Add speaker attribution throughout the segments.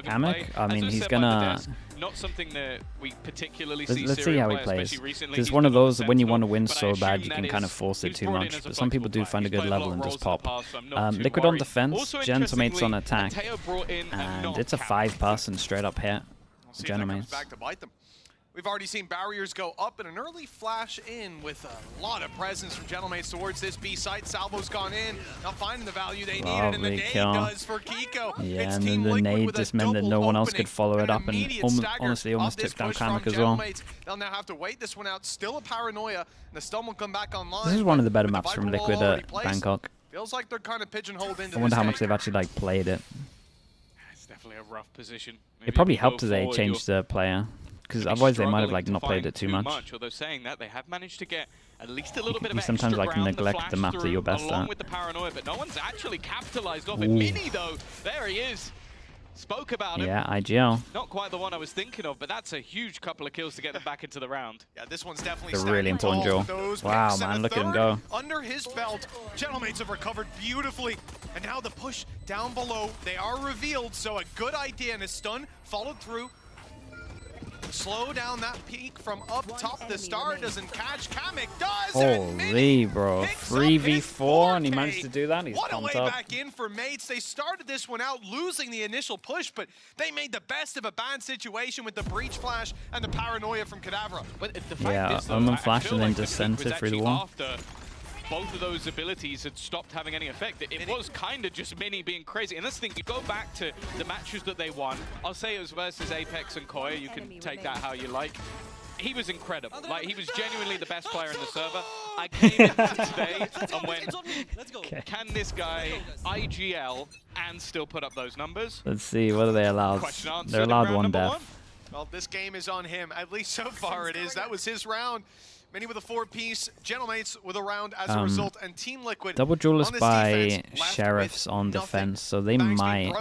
Speaker 1: Kamek, I mean, he's gonna...
Speaker 2: Not something that we particularly
Speaker 1: Let's see how he plays. It's one of those that when you want to win so bad, you can kind of force it too much. But some people do find a good level and just pop. Liquid on defense, Gentlemate's on attack. And it's a 5-person straight up hit. Gentlemate's.
Speaker 3: We've already seen barriers go up and an early flash in with a lot of presence from Gentlemates towards this B site. Salvo's gone in, not finding the value they needed, and the nade does for Kiko.
Speaker 1: Yeah, and then the nade just meant that no one else could follow it up, and honestly almost took down Kamek as well.
Speaker 3: They'll now have to wait this one out. Still a paranoia, and the stun will come back online.
Speaker 1: This is one of the better maps from Liquid at Bangkok.
Speaker 3: Feels like they're kind of pigeonholed into.
Speaker 1: I wonder how much they've actually like played it.
Speaker 2: It's definitely a rough position.
Speaker 1: It probably helped as they changed the player. Because otherwise they might have like not played it too much.
Speaker 2: Although saying that, they have managed to get at least a little bit of
Speaker 1: extra sometimes like neglect the map that you're best
Speaker 2: along
Speaker 1: at.
Speaker 2: with the paranoia, but no one's actually capitalized off it. Mini though, there he is. Spoke about it.
Speaker 1: Yeah, IGL.
Speaker 2: Not quite the one I was thinking of, but that's a huge couple of kills to get them back into the round.
Speaker 3: Yeah, this one's definitely
Speaker 1: a really important duel. Wow, man, look at him go.
Speaker 3: Under his belt, Gentlemates have recovered beautifully, and now the push down below. They are revealed, so a good idea, and a stun followed through. Slow down that peak from up top. The star doesn't catch. Kamek does.
Speaker 1: Holy, bro. 3v4, and he managed to do that. He's
Speaker 3: what
Speaker 1: pumped
Speaker 3: a way
Speaker 1: up.
Speaker 3: back in for Mates. They started this one out losing the initial push, but they made the best of a bad situation with the breach flash and the paranoia from Kadavra.
Speaker 2: But the
Speaker 1: Yeah,
Speaker 2: fact is, though,
Speaker 1: Omen
Speaker 2: I
Speaker 1: flash
Speaker 2: feel
Speaker 1: and then
Speaker 2: like
Speaker 1: just
Speaker 2: the click
Speaker 1: sent it
Speaker 2: was
Speaker 1: through the
Speaker 2: actually
Speaker 1: wall.
Speaker 2: after both of those abilities had stopped having any effect. It was kind of just Mini being crazy. And that's the thing, you go back to the matches that they won. I'll say it was versus Apex and Koya. You can take that how you like. He was incredible. Like, he was genuinely the best player in the server. I came into today and went, can this guy IGL and still put up those numbers?
Speaker 1: Let's see, what are they allowed? They're allowed one death.
Speaker 3: Well, this game is on him. At least so far it is. That was his round. Many with a 4-piece, Gentlemates with a round as a result, and Team Liquid
Speaker 1: double duelist by Sheriffs on defense, so they might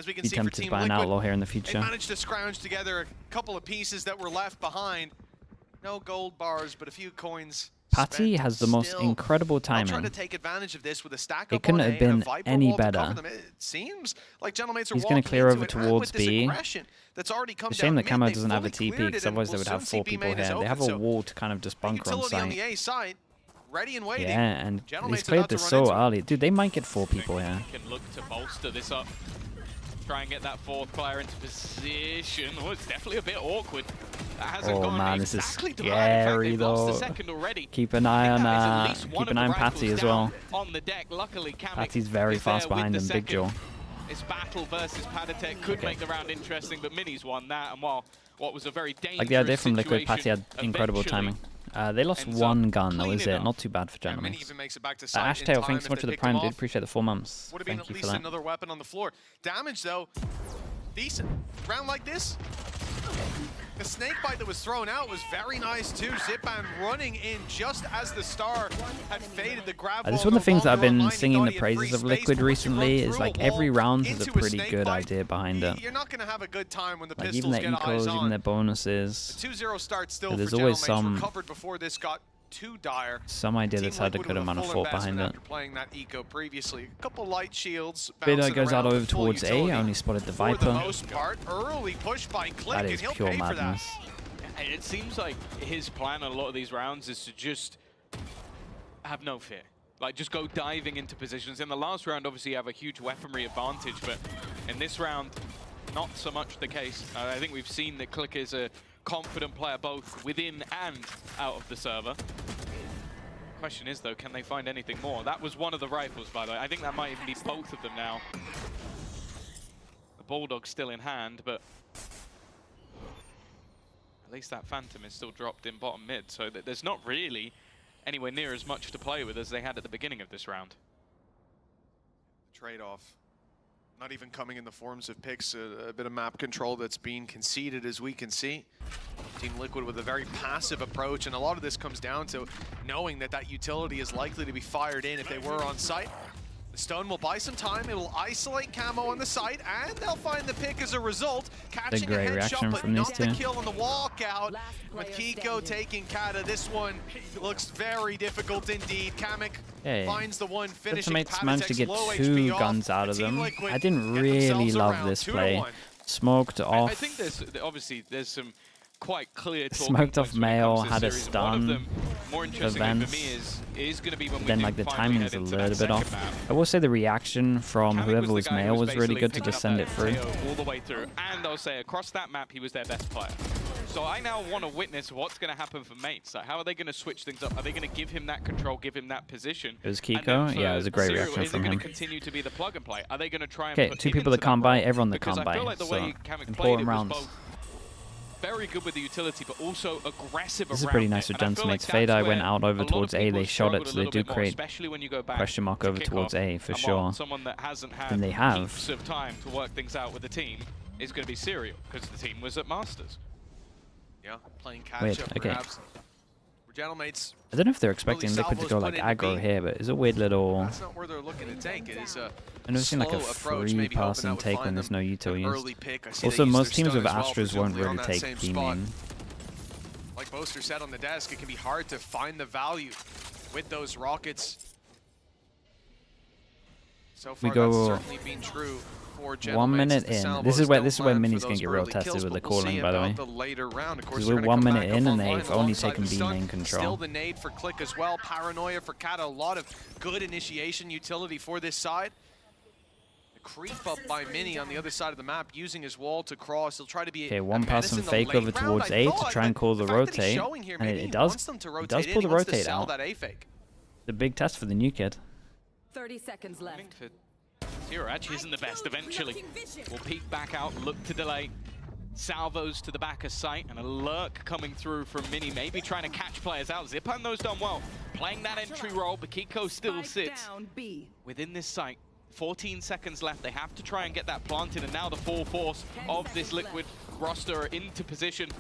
Speaker 1: be tempted by an outlaw here in the future.
Speaker 3: They managed to scrounge together a couple of pieces that were left behind. No gold bars, but a few coins.
Speaker 1: Patty has the most incredible timing.
Speaker 3: Trying to take advantage of this with a stack
Speaker 1: it couldn't have been any better.
Speaker 3: It seems like Gentlemates are
Speaker 1: He's going to clear over
Speaker 3: into
Speaker 1: towards B.
Speaker 3: That's already come
Speaker 1: it's a shame that Camo
Speaker 3: mid.
Speaker 1: doesn't have a TP, because otherwise they would have 4 people here. They have a wall to kind of just bunker on site.
Speaker 3: Ready and waiting.
Speaker 1: Yeah, and he's cleared this so early. Dude, they might get 4 people here.
Speaker 2: Can look to bolster this up. Try and get that 4th player into position. Oh, it's definitely a bit awkward. That hasn't gone
Speaker 1: man,
Speaker 2: exactly
Speaker 1: this is scary though. Keep an eye on Patty as well.
Speaker 2: On the deck, luckily,
Speaker 1: Patty's very fast behind him. Big jaw.
Speaker 2: It's battle versus Padatek could make the round interesting, but Mini's won that. And while what was a very dangerous
Speaker 1: like the idea from Liquid, Patty had incredible timing. They lost 1 gun, that was it. Not too bad for Gentlemates. Ashtail, thanks so much for the prime, dude. Appreciate the 4 months.
Speaker 3: Would have been at least another weapon on the floor. Damage, though, decent. Round like this, the snake bite that was thrown out was very nice, too. Zipan running in just as the star had faded. The grab
Speaker 1: this is one of the things that I've been singing the praises of Liquid recently, is like every round has a pretty good idea behind it.
Speaker 3: You're not going to have a good time when the
Speaker 1: like
Speaker 3: pistols
Speaker 1: even their ecos, even their bonuses.
Speaker 3: The 2-0 start still
Speaker 1: there's
Speaker 3: for
Speaker 1: always
Speaker 3: recovered before this got too dire.
Speaker 1: Some idea that's had a good amount of thought behind it.
Speaker 3: Playing that eco previously, a couple light shields.
Speaker 1: Bida goes out over towards A. I only spotted the Viper.
Speaker 3: For the most part, early push by Click,
Speaker 1: that is pure madness.
Speaker 2: It seems like his plan on a lot of these rounds is to just have no fear. Like, just go diving into positions. In the last round, obviously, you have a huge weaponry advantage, but in this round, not so much the case. I think we've seen that Click is a confident player both within and out of the server. Question is, though, can they find anything more? That was one of the rifles, by the way. I think that might even be both of them now. The Bulldog's still in hand, but at least that Phantom is still dropped in bottom mid, so that there's not really anywhere near as much to play with as they had at the beginning of this round.
Speaker 3: Trade-off. Not even coming in the forms of picks, a bit of map control that's being conceded, as we can see. Team Liquid with a very passive approach, and a lot of this comes down to knowing that that utility is likely to be fired in if they were on site. The Stun will buy some time. It'll isolate Camo on the site, and they'll find the pick as a result. Catching a headshot, but not the kill on the walkout. With Kiko taking Kata, this one looks very difficult indeed. Kamek finds the one, finishing
Speaker 1: Ultimates managed to get 2 guns out of them. I didn't really love this play. Smoked off.
Speaker 2: I think there's some quite clear
Speaker 1: smoked off Mail, had a stun.
Speaker 2: More interesting for me is going to be when
Speaker 1: then like the timing is a little bit off. I will say the reaction from whoever was Mail was really good to just send it through.
Speaker 2: All the way through, and I'll say across that map he was their best player. So I now want to witness what's going to happen for Mates. Like, how are they going to switch things up? Are they going to give him that control, give him that position?
Speaker 1: It was Kiko. Yeah, it was a great reaction from him.
Speaker 2: Is it going to continue to be the plug and play? Are they going to try and
Speaker 1: put 2 people that can't buy, everyone that can't buy. So important rounds.
Speaker 2: Very good with the utility, but also aggressive.
Speaker 1: This is pretty nice with Gentleman's Fade Eye went out over towards A. They shot it, so they do create question mark over towards A for sure.
Speaker 2: Someone that hasn't had
Speaker 1: and they have
Speaker 2: heaps of time to work things out with the team is going to be Serial, because the team was at Masters.
Speaker 3: Yeah, playing catch up perhaps.
Speaker 1: Gentlemaites, I don't know if they're expecting Liquid to go like aggro here, but it's a weird little...
Speaker 3: That's not where they're looking to take. It is a
Speaker 1: I've never seen like a free passing take when there's no util used. Also, most teams with Astras won't really take B main.
Speaker 3: Like Boaster said on the desk, it can be hard to find the value with those rockets. So far, that's certainly been true.
Speaker 1: 1 minute in. This is where Mini's gonna get real tested with the calling, by the way. Because we're 1 minute in and they've only taken B main control.
Speaker 3: Still the nade for Click as well. Paranoia for Kata. A lot of good initiation utility for this side. The creep up by Mini on the other side of the map, using his wall to cross. He'll try to be
Speaker 1: one pass and fake over towards A to try and call the rotate, and it does. It does pull the rotate out. The big test for the new kid.
Speaker 4: 30 seconds left.
Speaker 2: Zero actually isn't the best eventually. We'll peek back out, look to delay. Salvos to the back of sight, and a lurk coming through from Mini, maybe trying to catch players out. Zipan those done well. Playing that entry role, but Kiko still sits within this site. 14 seconds left. They have to try and get that planted, and now the full force of this Liquid roster into position,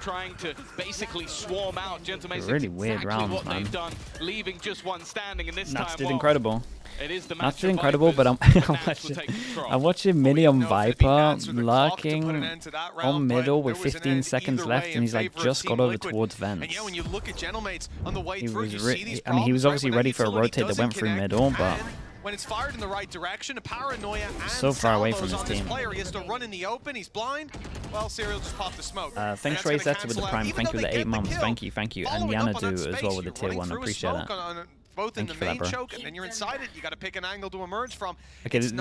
Speaker 2: trying to basically swarm out. Gentlemen,
Speaker 1: really weird rounds,
Speaker 2: what
Speaker 1: man.
Speaker 2: They've done, leaving just one standing, and this
Speaker 1: Nuts
Speaker 2: time,
Speaker 1: did incredible.
Speaker 2: It is the
Speaker 1: Nuts did incredible, but I'm watching Mini on Viper lurking on middle with 15 seconds left, and he's like just got over towards vents.
Speaker 3: And yeah, when you look at Gentlemates on the way through, you
Speaker 1: see these problems, he was obviously ready for a rotate that went through middle, but
Speaker 3: when it's fired in the right direction, Paranoia and
Speaker 1: so far away from his team.
Speaker 3: He has to run in the open. He's blind. Well, Serial just popped the smoke.
Speaker 1: Thanks for Zeta with the prime. Thank you for the 8 months. Thank you. And Yanadu as well with the tier 1. I appreciate that.
Speaker 3: Both in the main choke, and then you're inside it. You got to pick an angle to emerge from.
Speaker 1: Okay, this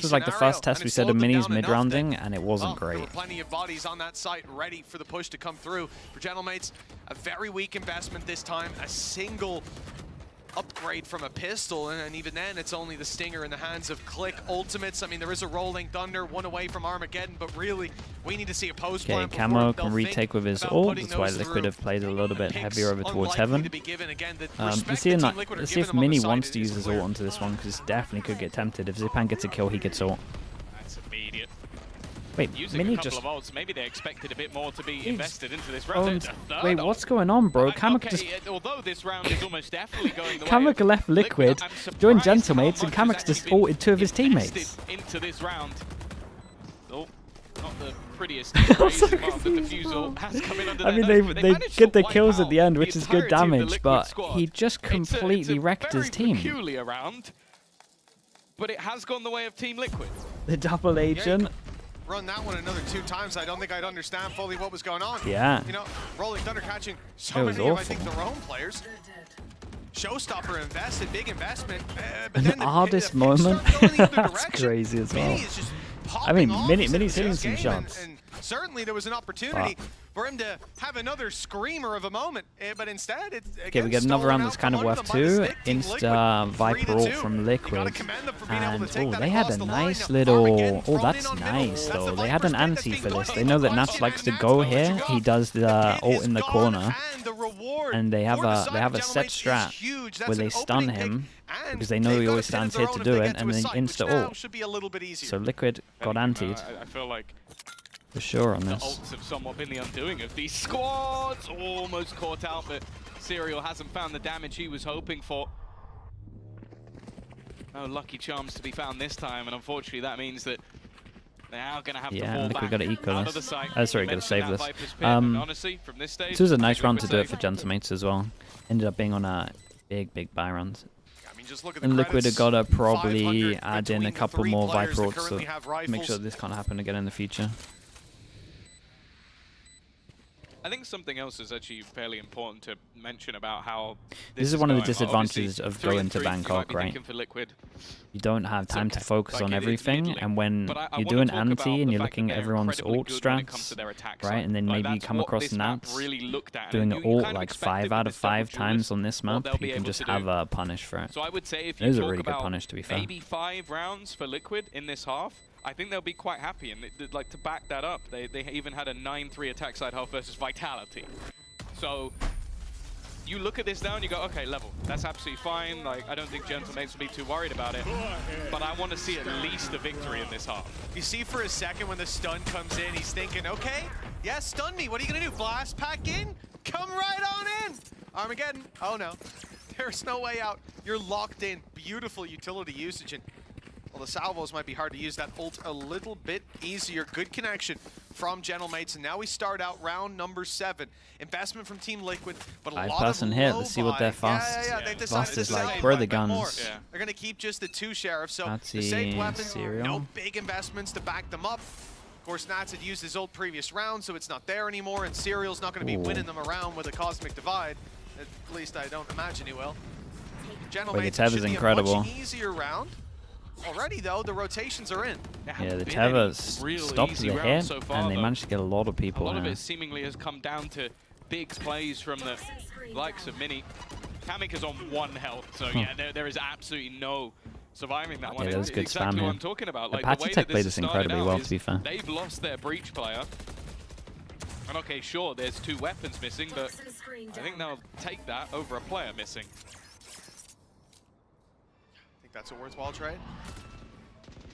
Speaker 1: was like the first test we said of Minis mid-rounding, and it wasn't great.
Speaker 3: There were plenty of bodies on that site ready for the push to come through. For Gentlemates, a very weak investment this time. A single upgrade from a pistol, and even then it's only the stinger in the hands of Click. Ultimates, I mean, there is a Rolling Thunder, one away from Armageddon, but really we need to see a post plan.
Speaker 1: Okay, Camo can retake with his ult. That's why Liquid have played a little bit heavier over towards Heaven. Let's see if Mini wants to use his ult onto this one, because definitely could get tempted. If Zipan gets a kill, he gets ult.
Speaker 2: That's immediate.
Speaker 1: Wait, Mini
Speaker 2: just... Maybe they expected a bit more to be invested into this round.
Speaker 1: Wait, what's going on, bro? Kamek just...
Speaker 2: Although this round is almost definitely going the way
Speaker 1: Kamek left Liquid, joined Gentlemates, and Kamek's just ulted 2 of his teammates.
Speaker 2: Into this round. Oh, not the prettiest. I
Speaker 1: mean, they get the kills at the end, which is good damage, but he just completely wrecked his team.
Speaker 2: But it has gone the way of Team Liquid.
Speaker 1: The double agent.
Speaker 3: Run that one another 2 times, I don't think I'd understand fully what was going on.
Speaker 1: Yeah.
Speaker 3: You know, Rolling Thunder catching so many of, I think, their own players. Showstopper invested, big investment. But then
Speaker 1: the hardest moment. That's crazy as well. I mean, Mini's hitting some shots.
Speaker 3: And certainly there was an opportunity for him to have another screamer of a moment, but instead it's
Speaker 1: okay. We get another round that's kind of worth 2. Insta Viper ult from Liquid, and they had a nice little. Oh, that's nice though. They had an anti for this. They know that Nats likes to go here. He does the ult in the corner, and they have a set strat where they stun him because they know he always stands here to do it, and then insta ult. So Liquid got antied.
Speaker 2: I feel like
Speaker 1: for sure on this.
Speaker 2: The ults have somewhat been the undoing of these squads. Almost caught out, but Serial hasn't found the damage he was hoping for. No lucky charms to be found this time, and unfortunately that means that they are going to have to
Speaker 1: Yeah,
Speaker 2: fall
Speaker 1: Liquid
Speaker 2: back
Speaker 1: got to eco
Speaker 2: out
Speaker 1: this.
Speaker 2: of the site.
Speaker 1: Sorry, got to save this.
Speaker 2: Honestly, from this stage,
Speaker 1: This was a nice round to do it
Speaker 2: Liquid
Speaker 1: for Gentleman's as well. Ended up being on a big buy round.
Speaker 3: I mean, just look at the
Speaker 1: And Liquid have
Speaker 3: credits.
Speaker 1: got to probably
Speaker 3: 500
Speaker 1: add in
Speaker 3: between
Speaker 1: a
Speaker 3: the
Speaker 1: couple
Speaker 3: 3
Speaker 1: more
Speaker 3: players that
Speaker 1: Viper ults
Speaker 3: currently
Speaker 1: to
Speaker 3: have
Speaker 1: make
Speaker 3: rifles.
Speaker 1: sure this can't happen again in the future.
Speaker 2: I think something else is actually fairly important to mention about how
Speaker 1: This is one of the
Speaker 2: going.
Speaker 1: disadvantages
Speaker 2: Obviously,
Speaker 1: of
Speaker 2: 3 and
Speaker 1: going to
Speaker 2: 3, you might
Speaker 1: Bangkok,
Speaker 2: be
Speaker 1: right?
Speaker 2: thinking for Liquid.
Speaker 1: You don't have time to focus
Speaker 2: Like
Speaker 1: on
Speaker 2: it's
Speaker 1: everything,
Speaker 2: middling.
Speaker 1: and when
Speaker 2: But I
Speaker 1: you're
Speaker 2: wanna
Speaker 1: doing
Speaker 2: talk about
Speaker 1: anti
Speaker 2: the
Speaker 1: and you're
Speaker 2: fact
Speaker 1: looking
Speaker 2: that
Speaker 1: at
Speaker 2: they're
Speaker 1: everyone's
Speaker 2: incredibly
Speaker 1: ult
Speaker 2: good when it comes
Speaker 1: strats,
Speaker 2: to their attack
Speaker 1: right,
Speaker 2: side.
Speaker 1: and then
Speaker 2: Like,
Speaker 1: maybe you
Speaker 2: that's
Speaker 1: come
Speaker 2: what
Speaker 1: across
Speaker 2: this map
Speaker 1: Nats
Speaker 2: really looked at,
Speaker 1: doing
Speaker 2: and
Speaker 1: the
Speaker 2: you
Speaker 1: ult
Speaker 2: kind of
Speaker 1: like
Speaker 2: expect
Speaker 1: 5
Speaker 2: it
Speaker 1: out
Speaker 2: with
Speaker 1: of
Speaker 2: this double
Speaker 1: 5 times
Speaker 2: duelist,
Speaker 1: on this
Speaker 2: what
Speaker 1: map,
Speaker 2: they'll be
Speaker 1: you can
Speaker 2: able
Speaker 1: just
Speaker 2: to do.
Speaker 1: have a punish for it.
Speaker 2: So I would say if
Speaker 1: It
Speaker 2: you
Speaker 1: was a
Speaker 2: talk
Speaker 1: really good
Speaker 2: about
Speaker 1: punish, to be fair.
Speaker 2: maybe 5 rounds for Liquid in this half, I think they'll be quite happy. And like to back that up, they even had a 9-3 attack side half versus Vitality. So you look at this now and you go, okay, level. That's absolutely fine. Like, I don't think Gentlemates will be too worried about it. But I want to see at least a victory in this half.
Speaker 3: You see for a second when the stun comes in, he's thinking, okay, yeah, stun me. What are you going to do? Blast pack in? Come right on in. Armageddon. Oh, no. There's no way out. You're locked in. Beautiful utility usage. And well, the salvos might be hard to use. That ult a little bit easier. Good connection from Gentlemates. And now we start out round number 7. Investment from Team Liquid, but a lot of
Speaker 1: 5-person hit. Let's see what they're fast.
Speaker 3: Yeah. They've decided
Speaker 1: Fast
Speaker 3: to
Speaker 1: is like,
Speaker 3: save
Speaker 1: where are
Speaker 3: a
Speaker 1: the
Speaker 3: bit more.
Speaker 1: guns?
Speaker 2: Yeah.
Speaker 3: They're going to keep just the 2 sheriffs. So
Speaker 1: That's
Speaker 3: the safe
Speaker 1: the
Speaker 3: weapon,
Speaker 1: Serial.
Speaker 3: no big investments to back them up. Of course, Nats had used his ult previous round, so it's not there anymore, and Serial's not going to be winning them around with a Cosmic Divide. At least I don't imagine he will. Gentlemates
Speaker 1: Teva's
Speaker 3: should be
Speaker 1: incredible.
Speaker 3: a much easier round. Already, though, the rotations are in.
Speaker 1: Yeah, the Teva stopped the hit,
Speaker 2: so far,
Speaker 1: and they
Speaker 2: though.
Speaker 1: managed to get a lot of
Speaker 2: A
Speaker 1: people
Speaker 2: lot
Speaker 1: in.
Speaker 2: of it seemingly has come down to big plays from the likes of Mini. Kamik is on 1 health, so yeah, there is absolutely no surviving that one.
Speaker 1: Yeah, that was
Speaker 2: It's
Speaker 1: good
Speaker 2: exactly
Speaker 1: spam
Speaker 2: what
Speaker 1: here.
Speaker 2: I'm talking about. Like,
Speaker 1: Apache
Speaker 2: the way
Speaker 1: Tech
Speaker 2: that
Speaker 1: played
Speaker 2: this
Speaker 1: this
Speaker 2: has started
Speaker 1: incredibly
Speaker 2: out
Speaker 1: well,
Speaker 2: is
Speaker 1: to be fair.
Speaker 2: They've lost their breach player. And okay, sure, there's 2 weapons missing, but I think they'll take that over a player missing.
Speaker 3: Think that's a worthwhile trade?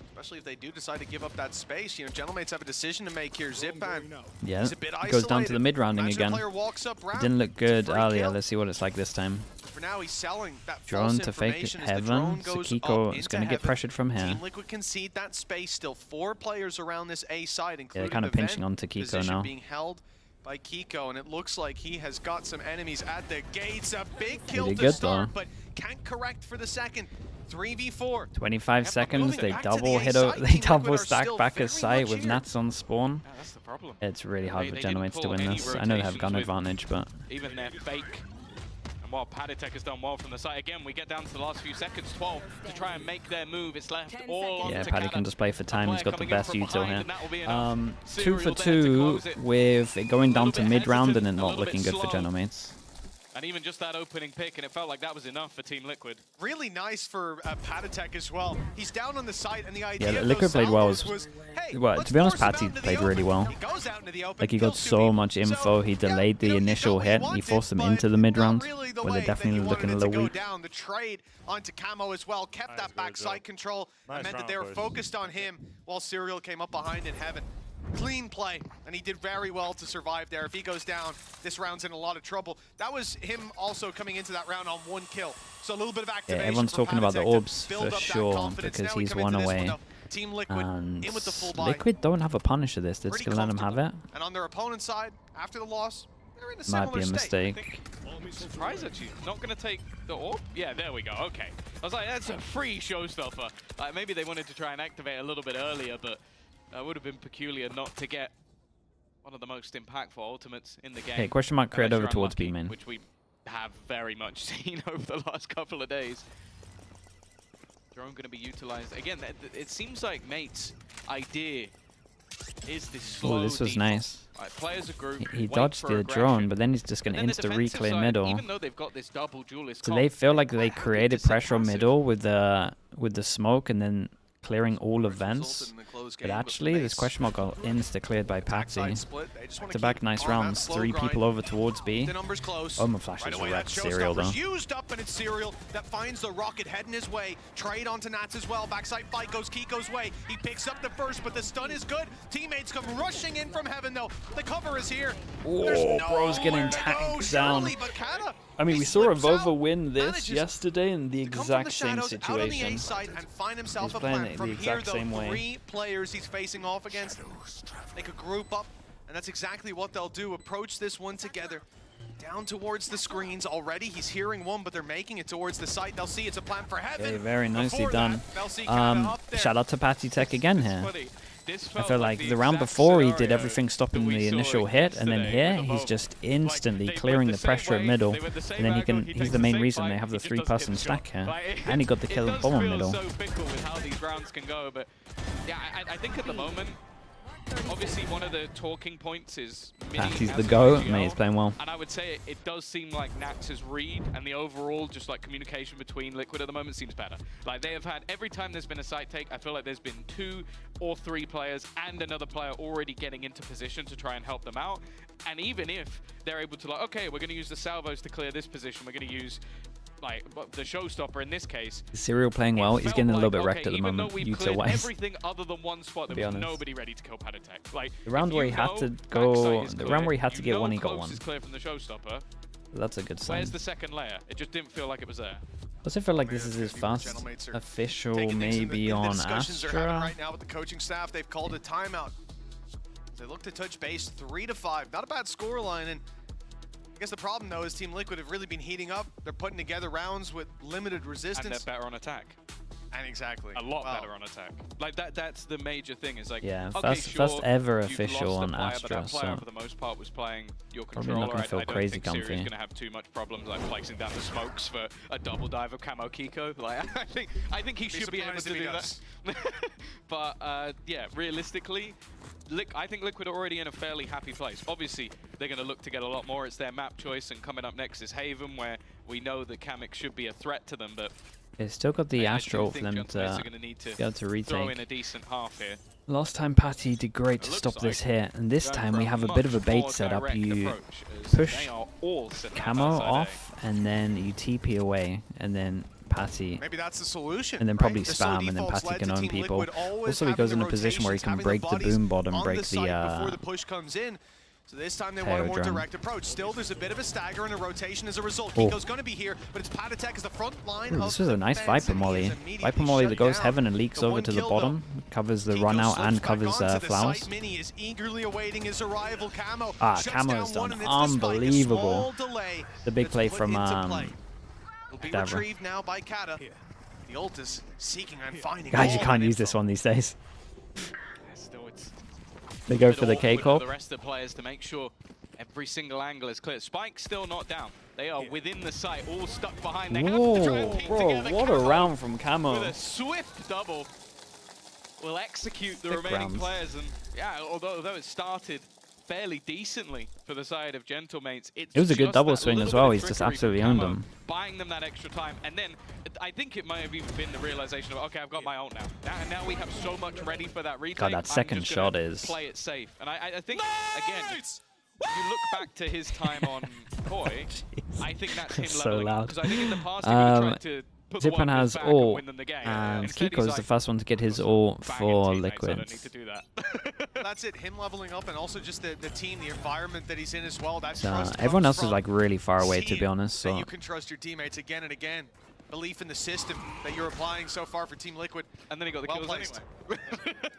Speaker 3: Especially if they do decide to give up that space. You know, Gentlemates have a decision to make here. Zipan,
Speaker 1: Yeah,
Speaker 3: he's a bit
Speaker 1: it goes down to the
Speaker 3: isolated.
Speaker 1: mid-rounding
Speaker 3: Imagine a
Speaker 1: again.
Speaker 3: player walks up round,
Speaker 1: Didn't look
Speaker 3: it's a
Speaker 1: good
Speaker 3: free
Speaker 1: earlier.
Speaker 3: kill.
Speaker 1: Let's see what it's like this time.
Speaker 3: For now, he's selling that
Speaker 1: Drone
Speaker 3: false
Speaker 1: to fake
Speaker 3: information as the drone
Speaker 1: heaven.
Speaker 3: goes
Speaker 1: Sakiko
Speaker 3: up
Speaker 1: is
Speaker 3: into
Speaker 1: going to get
Speaker 3: heaven.
Speaker 1: pressured from here.
Speaker 3: Team Liquid concede that space. Still 4 players around this A side,
Speaker 1: Yeah,
Speaker 3: including
Speaker 1: they're kind of
Speaker 3: the
Speaker 1: pinching
Speaker 3: vent
Speaker 1: onto Kiko
Speaker 3: position
Speaker 1: now.
Speaker 3: being held by Kiko, and it looks like he has got some enemies at the gates. A big kill
Speaker 1: did
Speaker 3: to
Speaker 1: good,
Speaker 3: start,
Speaker 1: though.
Speaker 3: but can't correct for the second. 3v4.
Speaker 1: 25 seconds,
Speaker 3: moving
Speaker 1: they
Speaker 3: back to
Speaker 1: double
Speaker 3: the
Speaker 1: hit,
Speaker 3: A side.
Speaker 1: they
Speaker 3: Team
Speaker 1: double
Speaker 3: Liquid are
Speaker 1: stack
Speaker 3: still
Speaker 1: back
Speaker 3: very
Speaker 1: a site
Speaker 3: much
Speaker 1: with
Speaker 3: here.
Speaker 1: Nats on spawn.
Speaker 2: Yeah, that's the problem.
Speaker 1: It's really hard for
Speaker 2: They didn't
Speaker 1: Gentlemates to
Speaker 2: pull
Speaker 1: win
Speaker 2: any
Speaker 1: this. I know they have
Speaker 2: rotations
Speaker 1: gun
Speaker 2: with
Speaker 1: advantage, but
Speaker 2: even their fake. And while Paditech has done well from the site, again, we get down to the last few seconds, 12, to try and make their move. It's left all on
Speaker 1: yeah,
Speaker 2: to
Speaker 1: Paddy
Speaker 2: Kata.
Speaker 1: can just play for time. He's got the
Speaker 2: Coming in
Speaker 1: best
Speaker 2: from
Speaker 1: util
Speaker 2: behind,
Speaker 1: here.
Speaker 2: and that will be enough.
Speaker 1: 2
Speaker 2: Serial
Speaker 1: for
Speaker 2: there to
Speaker 1: 2
Speaker 2: close it.
Speaker 1: with it going down to
Speaker 2: bit
Speaker 1: mid-round and
Speaker 2: hesitant,
Speaker 1: it
Speaker 2: a
Speaker 1: not
Speaker 2: little
Speaker 1: looking
Speaker 2: bit
Speaker 1: good for
Speaker 2: slow.
Speaker 1: Gentlemates.
Speaker 2: And even just that opening pick, and it felt like that was enough for Team Liquid.
Speaker 3: Really nice for Paditech as well. He's down on the site, and the idea
Speaker 1: Yeah,
Speaker 3: of
Speaker 1: Liquid
Speaker 3: those
Speaker 1: played well.
Speaker 3: salvos was, hey,
Speaker 1: Well,
Speaker 3: let's
Speaker 1: to be honest,
Speaker 3: force him
Speaker 1: Patty
Speaker 3: out into the
Speaker 1: played really
Speaker 3: open.
Speaker 1: well.
Speaker 3: He goes out into the open,
Speaker 1: Like, he got
Speaker 3: kills 2
Speaker 1: so
Speaker 3: people.
Speaker 1: much info.
Speaker 3: So,
Speaker 1: He
Speaker 3: yeah,
Speaker 1: delayed the
Speaker 3: you
Speaker 1: initial
Speaker 3: got what
Speaker 1: hit.
Speaker 3: you
Speaker 1: He forced them
Speaker 3: wanted,
Speaker 1: into the
Speaker 3: but
Speaker 1: mid-round,
Speaker 3: not really the
Speaker 1: where
Speaker 3: way
Speaker 1: they're definitely
Speaker 3: that you
Speaker 1: looking a
Speaker 3: wanted it
Speaker 1: little
Speaker 3: to go
Speaker 1: weak.
Speaker 3: down. The trade onto Camo as well kept that backside control and meant that they were focused on him while Serial came up behind in heaven. Clean play, and he did very well to survive there. If he goes down, this round's in a lot of trouble. That was him also coming into that round on 1 kill. So a little bit of activation.
Speaker 1: Yeah, everyone's
Speaker 3: from
Speaker 1: talking about the
Speaker 3: Paditech to
Speaker 1: orbs
Speaker 3: build
Speaker 1: for
Speaker 3: up that
Speaker 1: sure,
Speaker 3: confidence.
Speaker 1: because
Speaker 3: Now we
Speaker 1: he's
Speaker 3: come into
Speaker 1: one
Speaker 3: this
Speaker 1: away.
Speaker 3: though. Team Liquid
Speaker 1: And
Speaker 3: in with the full buy.
Speaker 1: Liquid don't have a punisher this. They're just
Speaker 3: Pretty
Speaker 1: going to let him have it.
Speaker 3: comfortable. And on their opponent's side, after the loss, they're in a
Speaker 1: Might
Speaker 3: similar
Speaker 1: be a
Speaker 3: state.
Speaker 1: mistake.
Speaker 2: Surprised that she's not going to take the orb? Yeah, there we go. Okay. I was like, that's a free showstopper. Like, maybe they wanted to try and activate a little bit earlier, but it would have been peculiar not to get one of the most impactful ultimates in the game.
Speaker 1: Okay, question mark create
Speaker 2: Unless
Speaker 1: over
Speaker 2: you're
Speaker 1: towards
Speaker 2: unlucky,
Speaker 1: B main.
Speaker 2: which we have very much seen over the last couple of days. Drone going to be utilized. Again, it seems like Mate's idea is this slow
Speaker 1: Oh, this was
Speaker 2: default.
Speaker 1: nice.
Speaker 2: Like, players a group,
Speaker 1: He
Speaker 2: wait
Speaker 1: dodged
Speaker 2: for
Speaker 1: the
Speaker 2: aggression.
Speaker 1: drone, but then he's just going to
Speaker 2: And then the
Speaker 1: insta
Speaker 2: defensive
Speaker 1: reclaim
Speaker 2: side,
Speaker 1: middle.
Speaker 2: even though they've got this double duelist
Speaker 1: So
Speaker 2: comp,
Speaker 1: they feel like they
Speaker 2: can't
Speaker 1: created
Speaker 2: sit
Speaker 1: pressure on
Speaker 2: passive.
Speaker 1: middle with the smoke, and then clearing all of vents. But actually, this question mark got insta-cleared by Patsy. Back-to-back nice rounds. 3 people over towards B. Oma flashes wrecked Serial, though.
Speaker 3: Used up, and it's Serial that finds the rocket heading his way. Trade onto Nats as well. Backside fight goes Kiko's way. He picks up the first, but the stun is good. Teammates come rushing in from heaven, though. The cover is here.
Speaker 1: Oh, bro's getting tanked down. I mean, we saw a Vova win this yesterday in the exact same situation. He's playing it the exact same way.
Speaker 3: 3 players he's facing off against. They could group up, and that's exactly what they'll do. Approach this one together. Down towards the screens already. He's hearing one, but they're making it towards the site. They'll see it's a plan for heaven.
Speaker 1: Okay, very nicely done. Shout out to Patty Tech again here. I feel like the round before he did everything stopping the initial hit, and then here he's just instantly clearing the pressure at middle, and then he's the main reason they have the 3-person stack here, and he got the kill at bomb middle.
Speaker 2: So fickle with how these rounds can go, but yeah, I think at the moment, obviously one of the talking points is
Speaker 1: Patty's the go, mate, he's playing well.
Speaker 2: And I would say it does seem like Nax's read and the overall just like communication between Liquid at the moment seems better. Like they have had, every time there's been a site take, I feel like there's been 2 or 3 players and another player already getting into position to try and help them out. And even if they're able to like, okay, we're going to use the salvos to clear this position, we're going to use like the showstopper in this case.
Speaker 1: Serial playing well. He's getting a little bit wrecked at the moment.
Speaker 2: Everything other than one spot, there was nobody ready to kill Padatech. Like
Speaker 1: the round where he had to go, the round where he had to get one, he got one.
Speaker 2: Is clear from the showstopper.
Speaker 1: That's a good sign.
Speaker 2: Where's the second layer? It just didn't feel like it was there.
Speaker 1: I also feel like this is his first official maybe on Astra.
Speaker 3: Right now with the coaching staff, they've called a timeout. They look to touch base 3-5. Not a bad scoreline, and I guess the problem, though, is Team Liquid have really been heating up. They're putting together rounds with limited resistance.
Speaker 2: And they're better on attack.
Speaker 3: And exactly.
Speaker 2: A lot better on attack. Like, that's the major thing. Is like,
Speaker 1: yeah,
Speaker 2: okay,
Speaker 1: first ever official on Astra.
Speaker 2: But that player, for the most part, was playing your controller.
Speaker 1: Not gonna feel crazy comfy.
Speaker 2: Serious going to have too much problems, like placing down the smokes for a double dive of Camo Kiko. Like, I think he should be able to do that. But yeah, realistically, I think Liquid are already in a fairly happy place. Obviously, they're going to look to get a lot more. It's their map choice, and coming up next is Haven, where we know that Kamik should be a threat to them, but
Speaker 1: they still got the Astro for them to be able to retake.
Speaker 2: Throw in a decent half here.
Speaker 1: Last time Patty did great to stop this hit, and this time we have a bit of a bait setup. You push Camo off, and then you TP away, and then Patty,
Speaker 3: maybe that's the solution,
Speaker 1: and then probably spam, and then Patty can own people. Also, he goes in a position where he can break the boom bottom, break the
Speaker 3: before the push comes in. So this time they want a more direct approach. Still, there's a bit of a stagger and a rotation as a result. Kiko's going to be here, but it's Padatech as the front line.
Speaker 1: This was a nice Viper Molly. Viper Molly that goes heaven and leaks over to the bottom, covers the run out and covers Flowers. Camo's done unbelievable. The big play from
Speaker 3: retrieved now by Kata. The ult is seeking and finding.
Speaker 1: Guys, you can't use this one these days. They go for the K-Corp.
Speaker 2: The rest of the players to make sure every single angle is clear. Spike's still not down. They are within the site, all stuck behind. They have to try and keep together.
Speaker 1: What a round from Camo.
Speaker 2: With a swift double, will execute the remaining players. And yeah, although it started fairly decently for the side of Gentlemates, it
Speaker 1: was a good double swing as well. He's just absolutely owned them.
Speaker 2: Buying them that extra time, and then I think it might have even been the realization of, okay, I've got my ult now. Now we have so much ready for that retake.
Speaker 1: God, that second shot is...
Speaker 2: play it safe. And I think, again, if you look back to his time on Koi, I think that's him leveling up. Because I think in the past he would have tried to put the one
Speaker 1: has
Speaker 2: back
Speaker 1: ult,
Speaker 2: and win them the game.
Speaker 1: and Kiko's the first one to get his ult for Liquid.
Speaker 2: I don't need to do that.
Speaker 3: That's it, him leveling up, and also just the team, the environment that he's in as well. That's
Speaker 1: everyone else is like really far away, to be honest. So
Speaker 3: you can trust your teammates again and again. Belief in the system that you're applying so far for Team Liquid.
Speaker 2: And then he got the kills anyway.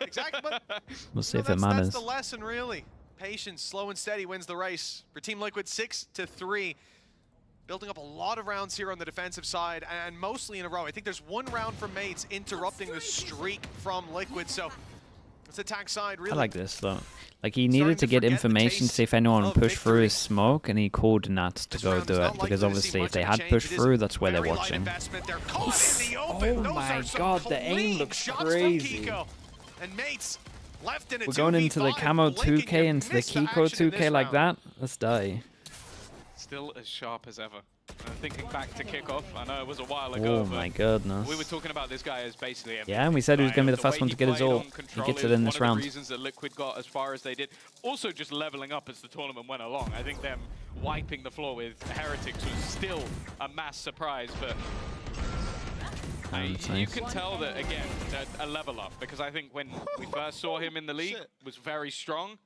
Speaker 3: Exactly, but
Speaker 1: we'll see if it matters.
Speaker 3: That's the lesson, really. Patience, slow and steady wins the race. For Team Liquid, 6-3. Building up a lot of rounds here on the defensive side, and mostly in a row. I think there's one round from Mates interrupting the streak from Liquid, so it's attack side, really.
Speaker 1: I like this, though. Like, he needed to get information to see if anyone would push through his smoke, and he called Nats to go do it, because obviously if they had pushed through, that's where they're watching. Oh my god, the aim looks crazy. We're going into the Camo 2K, into the Kiko 2K like that? Let's die.
Speaker 2: Still as sharp as ever. Thinking back to kickoff, I know it was a while ago.
Speaker 1: Oh my goodness.
Speaker 2: We were talking about this guy as basically MVP.
Speaker 1: Yeah, and we said he was going to be the first one to get his ult. He gets it in this round.
Speaker 2: One of the reasons that Liquid got as far as they did. Also just leveling up as the tournament went along. I think them wiping the floor with Heretics was still a mass surprise, but you can tell that, again, a level up, because I think when we first saw him in the league, was very strong.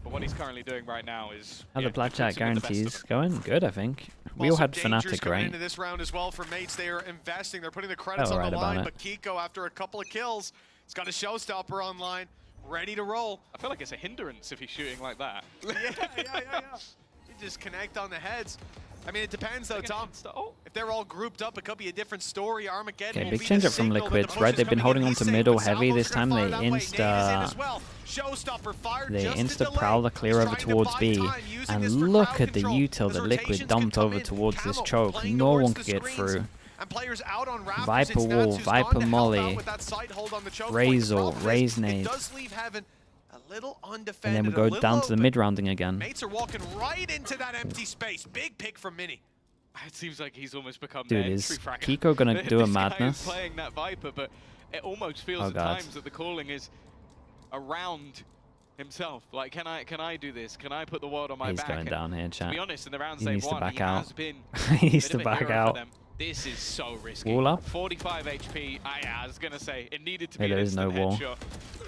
Speaker 2: But what he's currently doing right now is...
Speaker 1: How the blackjack guarantees going? Good, I think. We all had Fnatic, right?
Speaker 3: Into this round as well for Mates. They are investing. They're putting the credits on the line. But Kiko, after a couple of kills, he's got a showstopper online, ready to roll.
Speaker 2: I feel like it's a hindrance if he's shooting like that.
Speaker 3: Yeah. You just connect on the heads. I mean, it depends though, Tom. If they're all grouped up, it could be a different story. Armageddon.
Speaker 1: Okay, big change up from Liquid, right? They've been holding on to middle heavy this time. They insta Prowler clear over towards B, and look at the util that Liquid dumped over towards this choke. No one could get through. Viper Wall, Viper Molly, Razor, Raze Nade. And then we go down to the mid-rounding again.
Speaker 3: Mates are walking right into that empty space. Big pick from Mini.
Speaker 2: It seems like he's almost become
Speaker 1: Dude, is Kiko gonna do a madness?
Speaker 2: This guy is playing that Viper, but it almost feels at times that the calling is around himself. Like, can I do this? Can I put the world on my back?
Speaker 1: He's going down here, chat.
Speaker 2: To be honest, in the rounds
Speaker 1: he needs to back out.
Speaker 2: He
Speaker 1: needs to back out.
Speaker 2: This is so risky.
Speaker 1: Wall up.
Speaker 2: 45 HP. I was gonna say it needed to be.
Speaker 1: Hey, there is no wall.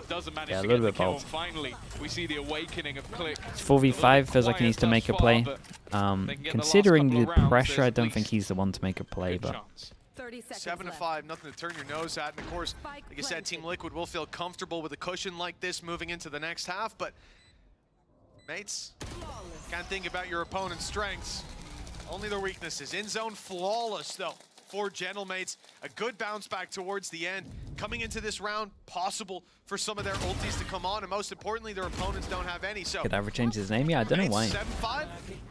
Speaker 2: Doesn't manage to get the kill. Finally, we see the awakening of Click.
Speaker 1: It's 4v5. Feels like he needs to make a play. Considering the pressure, I don't think he's the one to make a play. But
Speaker 3: 7-5, nothing to turn your nose at. And of course, like I said, Team Liquid will feel comfortable with a cushion like this moving into the next half. But Mates, can't think about your opponent's strengths. Only their weaknesses. In zone, flawless though for Gentlemates. A good bounce back towards the end. Coming into this round, possible for some of their ultis to come on, and most importantly, their opponents don't have any. So
Speaker 1: could I ever change his name? Yeah, I don't know why.
Speaker 3: 7-5,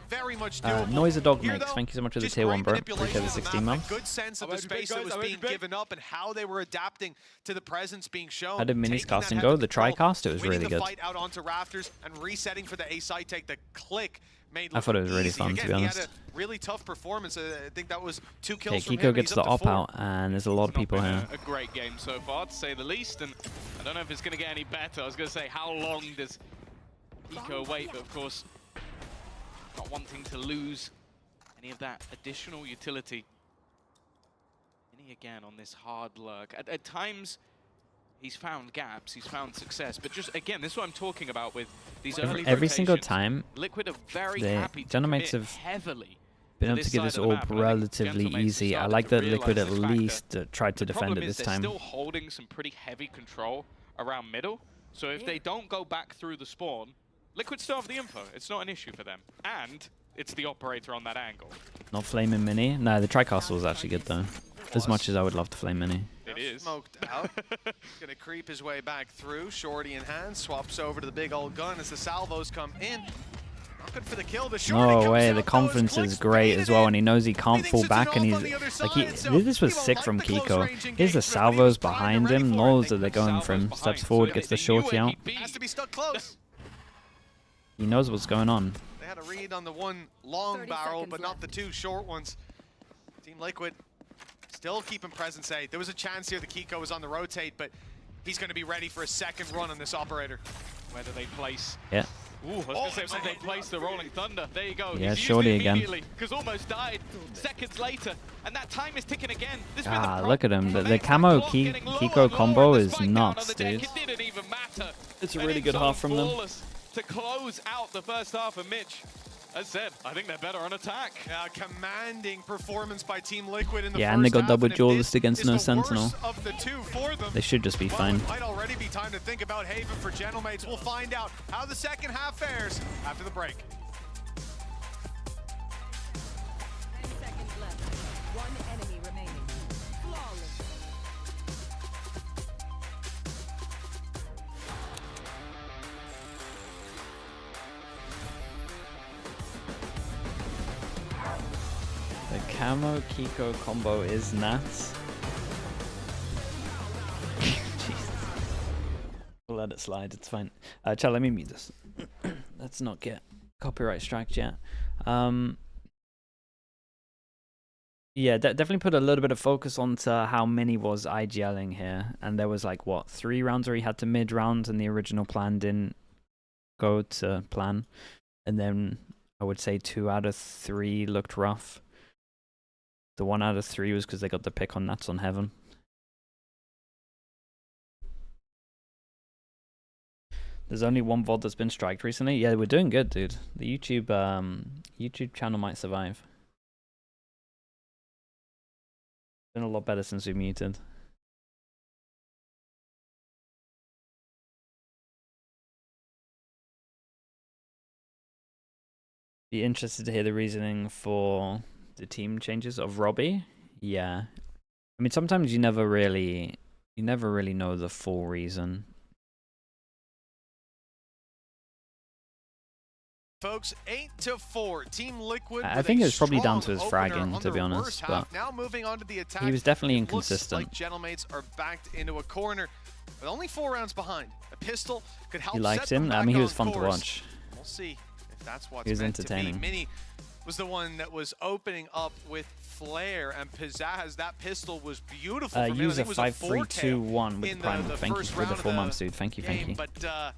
Speaker 3: very much doable.
Speaker 1: Noise a dog makes. Thank you so much for the tier 1, bro. Appreciate the 16 months.
Speaker 3: Good sense of the space that was being given up and how they were adapting to the presence being shown.
Speaker 1: How did Mini's casting go? The tri-cast, it was really good.
Speaker 3: Fight out onto rafters and resetting for the A side take. The Click made
Speaker 1: I thought it was really fun, to be honest.
Speaker 3: He had a really tough performance. I think that was 2 kills from him.
Speaker 1: Kiko gets the op out, and there's a lot of people here.
Speaker 2: A great game so far, to say the least, and I don't know if it's going to get any better. I was going to say, how long does Kiko wait? But of course, not wanting to lose any of that additional utility. Mini again on this hard lurk. At times, he's found gaps, he's found success, but just again, this is what I'm talking about with these early
Speaker 1: every single time.
Speaker 2: Liquid are very happy to
Speaker 1: Gentlemates have
Speaker 2: heavily
Speaker 1: been able to get this all relatively easy. I like that Liquid at least tried to defend it this time.
Speaker 2: They're still holding some pretty heavy control around middle, so if they don't go back through the spawn, Liquid still have the info. It's not an issue for them, and it's the operator on that angle.
Speaker 1: Not flaming Mini. No, the tri-castle was actually good though. As much as I would love to flame Mini.
Speaker 3: It is. Smoked out. He's going to creep his way back through. Shorty in hand. Swaps over to the big old gun as the salvos come in. Not good for the kill. The Shorty
Speaker 1: no way. The confidence is great as well. And he knows he can't fall back. And he's like, this was sick from Kiko. Here's the salvos behind him. Knows that they're going for him. Steps forward, gets the Shorty out.
Speaker 3: Has to be stuck close.
Speaker 1: He knows what's going on.
Speaker 3: They had a read on the one long barrel, but not the 2 short ones. Team Liquid still keeping presence A. There was a chance here the Kiko was on the rotate, but he's going to be ready for a second run on this operator.
Speaker 2: Whether they place...
Speaker 1: Yeah.
Speaker 2: Ooh, I was going to say, whether they place the Rolling Thunder. There you go.
Speaker 1: Yeah, Shorty again.
Speaker 2: Because almost died seconds later, and that time is ticking again.
Speaker 1: Look at him. The camo Kiko combo is nuts, dude.
Speaker 2: It didn't even matter.
Speaker 1: It's a really good half from them.
Speaker 2: To close out the first half of Mitch. As said, I think they're better on attack. Commanding performance by Team Liquid in the first
Speaker 1: and they got
Speaker 2: half,
Speaker 1: double duelist against no Sentinel.
Speaker 3: Of the 2 for them.
Speaker 1: They should just be fine.
Speaker 3: It might already be time to think about Haven for Gentlemates. We'll find out how the second half fares after the break.
Speaker 4: 10 seconds left. 1 enemy remaining. Flawless.
Speaker 1: The camo Kiko combo is nuts. Jesus. We'll let it slide, it's fine. Chat, let me mute this. Let's not get copyright striked yet. Yeah, definitely put a little bit of focus onto how Mini was IGLing here. And there was like, what, 3 rounds where he had to mid-round and the original plan didn't go to plan. And then I would say 2 out of 3 looked rough. The 1 out of 3 was because they got the pick on Nats on Heaven. There's only 1 VOD that's been striked recently. Yeah, we're doing good, dude. The YouTube channel might survive. Been a lot better since we muted. Be interested to hear the reasoning for the team changes of Robbie. Yeah, I mean sometimes you never really know the full reason.
Speaker 3: Folks, 8-4, Team Liquid.
Speaker 1: I think it was probably down to his fragging, to be honest. But
Speaker 3: now moving on to the attack.
Speaker 1: He was definitely inconsistent.
Speaker 3: Looks like Gentlemates are backed into a corner, with only 4 rounds behind. A pistol could help.
Speaker 1: You liked him? I mean, he was fun to watch.
Speaker 3: We'll see if that's what's
Speaker 1: he was
Speaker 3: meant
Speaker 1: entertaining.
Speaker 3: To be. Mini was the one that was opening up with Flare and Pizzazz. That pistol was beautiful.
Speaker 1: User 5321 with the prime. Thank you with the 4 months, dude. Thank you, thank you.
Speaker 3: But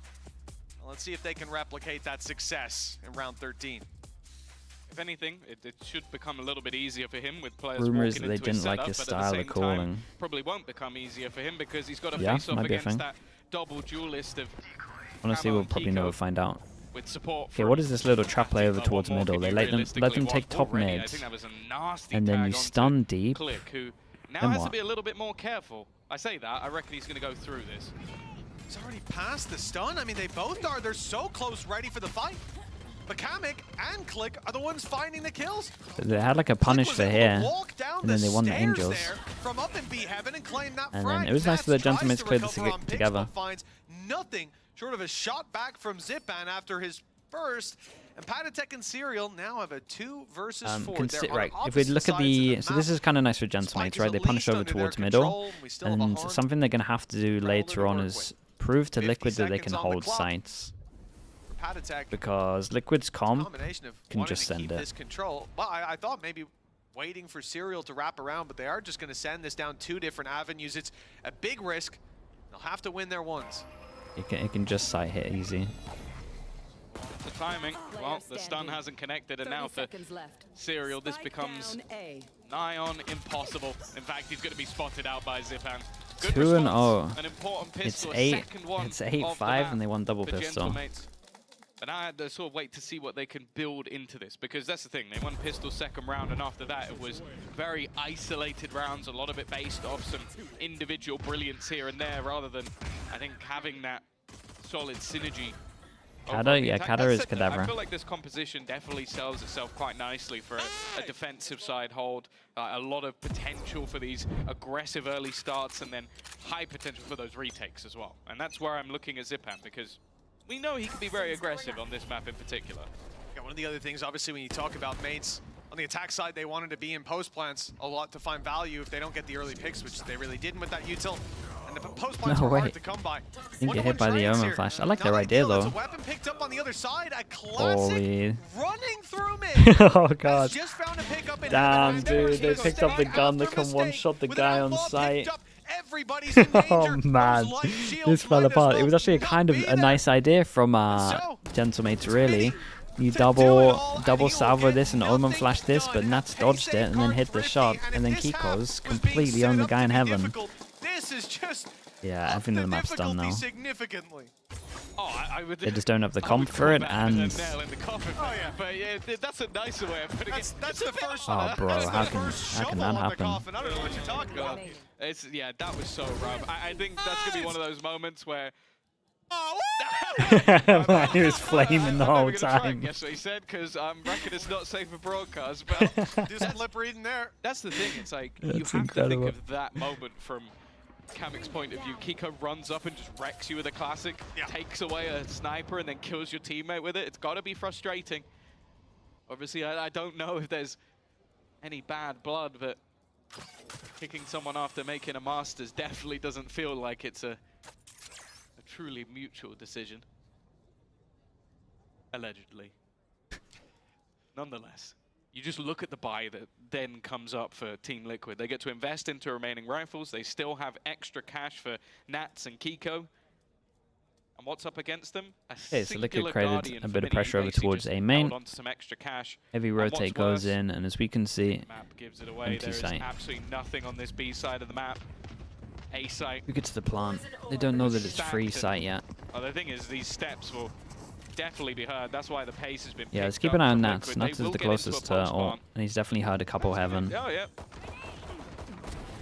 Speaker 3: let's see if they can replicate that success in round 13.
Speaker 2: If anything, it should become a little bit easier for him with players
Speaker 1: Rumors
Speaker 2: walking
Speaker 1: that they
Speaker 2: into
Speaker 1: didn't
Speaker 2: his
Speaker 1: like
Speaker 2: setup,
Speaker 1: his
Speaker 2: but
Speaker 1: style
Speaker 2: at the
Speaker 1: of
Speaker 2: same
Speaker 1: calling.
Speaker 2: time, probably won't become easier for him because he's got to
Speaker 1: Yeah,
Speaker 2: face off
Speaker 1: might be a
Speaker 2: against
Speaker 1: thing.
Speaker 2: that double duelist of
Speaker 1: Honestly, we'll probably never find out.
Speaker 2: with support.
Speaker 1: Okay, what is this little trap play over towards middle? They let them take top mid, and then you stun deep.
Speaker 2: Click, who now
Speaker 1: Then
Speaker 2: has to
Speaker 1: what?
Speaker 2: be a little bit more careful. I say that, I reckon he's going to go through this.
Speaker 3: He's already past the stun. I mean, they both are. They're so close, ready for the fight. But Kamek and Click are the ones finding the kills.
Speaker 1: They had like a punish for here, and then they won the Angels.
Speaker 3: From up in B heaven and claim that
Speaker 1: And
Speaker 3: frag.
Speaker 1: then it was nice for the
Speaker 3: Nats
Speaker 1: Gentlemates
Speaker 3: tries
Speaker 1: cleared
Speaker 3: recover on
Speaker 1: this
Speaker 3: picks,
Speaker 1: together.
Speaker 3: but finds nothing short of a shot back from Zipan after his first. And Patatek and Serial now have a 2 versus 4. They're on
Speaker 1: Right, if we look at the... So this is kind of nice for Gentlemates, right? They punish over towards middle, and something they're going to have to do later on is prove to Liquid that they can hold sites. Because Liquid's comp can just send it.
Speaker 3: Control. Well, I thought maybe waiting for Serial to wrap around, but they are just going to send this down 2 different avenues. It's a big risk. They'll have to win their ones.
Speaker 1: It can just site hit easy.
Speaker 2: The timing, well, the stun hasn't connected, and now for Serial, this becomes nigh on impossible. In fact, he's going to be spotted out by Zipan. Good
Speaker 1: 2-0.
Speaker 2: An important
Speaker 1: It's
Speaker 2: pistol,
Speaker 1: 8.
Speaker 2: second one
Speaker 1: It's
Speaker 2: of
Speaker 1: 8-5,
Speaker 2: the
Speaker 1: and they won double
Speaker 2: for
Speaker 1: pistol.
Speaker 2: Gentlemates. And I had to sort of wait to see what they can build into this, because that's the thing, they won pistol second round, and after that it was very isolated rounds, a lot of it based off some individual brilliance here and there, rather than, I think, having that solid synergy.
Speaker 1: Kada? Yeah, Kada is Kadavra.
Speaker 2: I feel like this composition definitely sells itself quite nicely for a defensive side hold. A lot of potential for these aggressive early starts, and then high potential for those retakes as well. And that's where I'm looking at Zipan, because we know he can be very aggressive on this map in particular.
Speaker 3: Yeah, one of the other things, obviously, when you talk about mates, on the attack side, they wanted to be in post plants a lot to find value if they don't get the early picks, which they really didn't with that util. And the post plants were hard to come by.
Speaker 1: Didn't get hit by the Omen Flash. I like their idea though.
Speaker 3: A weapon picked up on the other side, a classic
Speaker 1: Holy.
Speaker 3: running through mid.
Speaker 1: Oh god.
Speaker 3: Just found a pick up in
Speaker 1: Damn, dude, they picked up the gun that can one-shot the guy on site. Oh man, this fell apart. It was actually a kind of a nice idea from Gentlemates, really. You double salvo this and Omen flash this, but Nats dodged it and then hit the shot, and then Kiko's completely on the guy in heaven. Yeah, I think the map's done now. They just don't have the comp for it, and...
Speaker 2: But yeah, that's a nicer way of putting it.
Speaker 3: That's the first
Speaker 1: Oh bro, how can that happen?
Speaker 3: I don't know what you're talking about.
Speaker 2: Yeah, that was so rough. I think that's going to be one of those moments where...
Speaker 1: Man, he was flaming the whole time.
Speaker 2: Guess what he said, because I'm reckon it's not safe for broadcast, but
Speaker 3: do some lip reading there.
Speaker 2: That's the thing, it's like,
Speaker 1: That's
Speaker 2: you have
Speaker 1: incredible.
Speaker 2: to think of that moment from Kamek's point of view. Kiko runs up and just wrecks you with a classic, takes away a sniper, and then kills your teammate with it. It's got to be frustrating. Obviously, I don't know if there's any bad blood, but kicking someone after making a Masters definitely doesn't feel like it's a truly mutual decision. Allegedly. Nonetheless. you just look at the buy that then comes up for Team Liquid. They get to invest into remaining rifles. They still have extra cash for Nats and Kiko. And what's up against them?
Speaker 1: Okay, so Liquid created a bit of pressure over towards A main.
Speaker 2: Some extra cash.
Speaker 1: Heavy rotate goes in, and as we can see,
Speaker 2: map gives it away. There is absolutely nothing on this B side of the map. A site.
Speaker 1: We get to the plant. They don't know that it's free site yet.
Speaker 2: Oh, the thing is, these steps will definitely be heard. That's why the pace has been.
Speaker 1: Yeah, let's keep an eye on Nats. Nats is the closest to ult, and he's definitely heard a couple heaven.
Speaker 2: Oh yeah.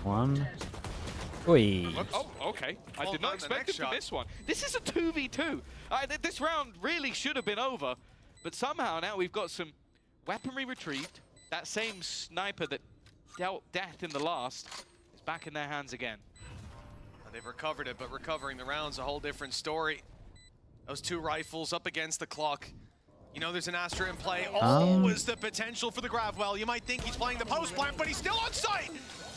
Speaker 1: One. Oi.
Speaker 2: Oh, okay. I did not expect him to miss one. This is a 2v2. This round really should have been over, but somehow now we've got some weaponry retrieved. That same sniper that dealt death in the last is back in their hands again.
Speaker 3: They've recovered it, but recovering the round's a whole different story. Those two rifles up against the clock. You know there's an Astra in play. Always the potential for the grab. Well, you might think he's playing the post plant, but he's still on site.